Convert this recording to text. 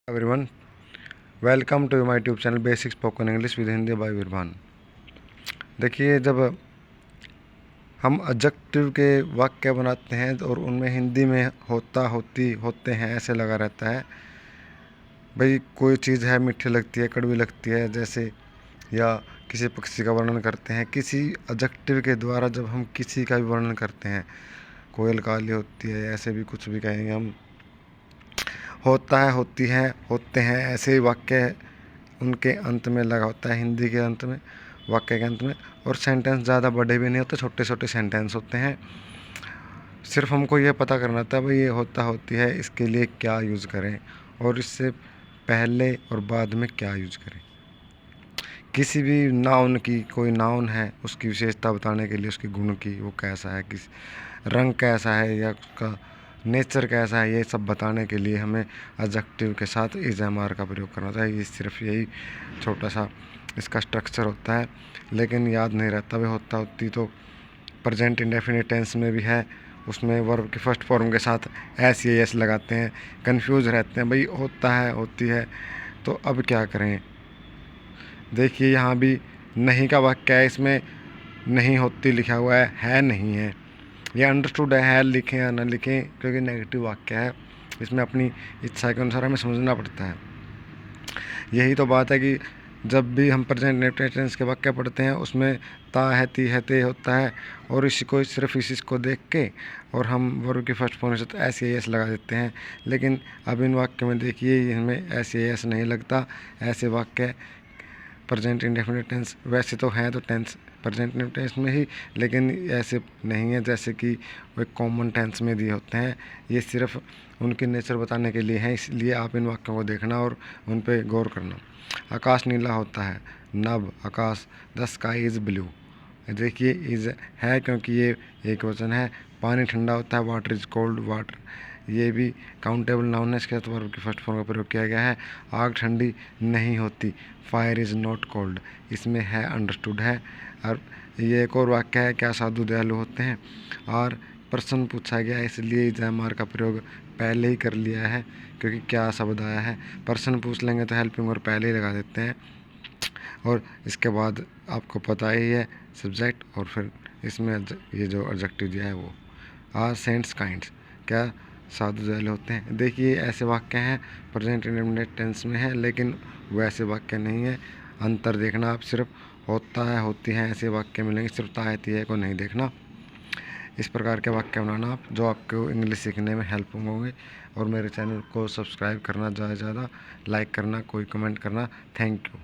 Everyone, welcome to my YouTube channel basic spoken English with Hindi by Virbhan. देखिए, जब हम adjective के वाक्य बनाते हैं और उनमें हिंदी में होता होती होते हैं ऐसे लगा रहता है। भाई कोई चीज़ है मीठी लगती है, कड़वी लगती है जैसे, या किसी पक्षी का वर्णन करते हैं किसी एडजेक्टिव के द्वारा। जब हम किसी का भी वर्णन करते हैं, कोयल काली होती है, ऐसे भी कुछ भी कहेंगे हम, होता है, होती है, होते हैं, ऐसे वाक्य उनके अंत में लगा होता है, हिंदी के अंत में, वाक्य के अंत में। और सेंटेंस ज़्यादा बड़े भी नहीं होते, छोटे छोटे सेंटेंस होते हैं। सिर्फ हमको ये पता करना था भाई ये होता होती है, इसके लिए क्या यूज़ करें और इससे पहले और बाद में क्या यूज़ करें। किसी भी नाउन की, कोई नाउन है उसकी विशेषता बताने के लिए, उसके गुण की, वो कैसा है, किस रंग कैसा है या उसका नेचर कैसा है, ये सब बताने के लिए हमें एडजेक्टिव के साथ इज एम आर का प्रयोग करना चाहिए। ये सिर्फ यही छोटा सा इसका स्ट्रक्चर होता है, लेकिन याद नहीं रहता। भी होता होती तो प्रेजेंट इंडेफिनिट टेंस में भी है, उसमें वर्ब के फर्स्ट फॉर्म के साथ एस या एस लगाते हैं, कंफ्यूज रहते हैं भाई होता है, होती है, तो अब क्या करें। देखिए यहाँ भी नहीं का वाक्य है, इसमें नहीं होती लिखा हुआ है नहीं है। ये अंडरस्टूड है लिखें या ना लिखें, क्योंकि नेगेटिव वाक्य है, इसमें अपनी इच्छा के अनुसार हमें समझना पड़ता है। यही तो बात है कि जब भी हम प्रेजेंट इंडेफिनिट टेंस के वाक्य पढ़ते हैं उसमें ता है, ती है, ते होता है, और इसी को सिर्फ इसी को देख के और हम वर्ब के फर्स्ट फॉर्म से तो एस एस लगा देते हैं। लेकिन अब इन वाक्य में देखिए इनमें एस एस नहीं लगता। ऐसे वाक्य प्रेजेंट इंडेफिनिट टेंस वैसे तो हैं, तो टेंस प्रेजेंट टेंस में ही, लेकिन ऐसे नहीं है जैसे कि वो कॉमन टेंस में दिए होते हैं। ये सिर्फ उनके नेचर बताने के लिए हैं, इसलिए आप इन वाक्यों को देखना और उन पर गौर करना। आकाश नीला होता है, नभ आकाश, द स्काई इज़ ब्लू। देखिए इज़ है क्योंकि ये एक वचन है। पानी ठंडा होता है, वाटर इज़ कोल्ड, वाटर ये भी काउंटेबल नाउन है, इसके साथ वर्ब की फर्स्ट फॉर्म का प्रयोग किया गया है। आग ठंडी नहीं होती, फायर इज़ नॉट कोल्ड, इसमें है अंडरस्टूड है। और ये एक और वाक्य है, क्या साधु दयालु होते हैं। और प्रश्न पूछा गया है, इसलिए इज़ का प्रयोग पहले ही कर लिया है, क्योंकि क्या शब्द आया है। प्रश्न पूछ लेंगे तो हेल्पिंग और पहले ही लगा देते हैं, और इसके बाद आपको पता ही है सब्जेक्ट, और फिर इसमें ये जो एडजेक्टिव दिया है वो आर सेंट्स काइंड्स, क्या साधु दयालु होते हैं। देखिए ऐसे वाक्य हैं, प्रेजेंट इंडेफिनिट टेंस में है, लेकिन वैसे वाक्य नहीं है। अंतर देखना आप, सिर्फ होता है, होती हैं, ऐसे वाक्य मिलेंगे, सिर्फ तायती है को नहीं देखना। इस प्रकार के वाक्य बनाना आप, जो आपको इंग्लिश सीखने में हेल्प होंगे। और मेरे चैनल को सब्सक्राइब करना, ज़्यादा से ज़्यादा लाइक करना, कोई कमेंट करना। Thank you.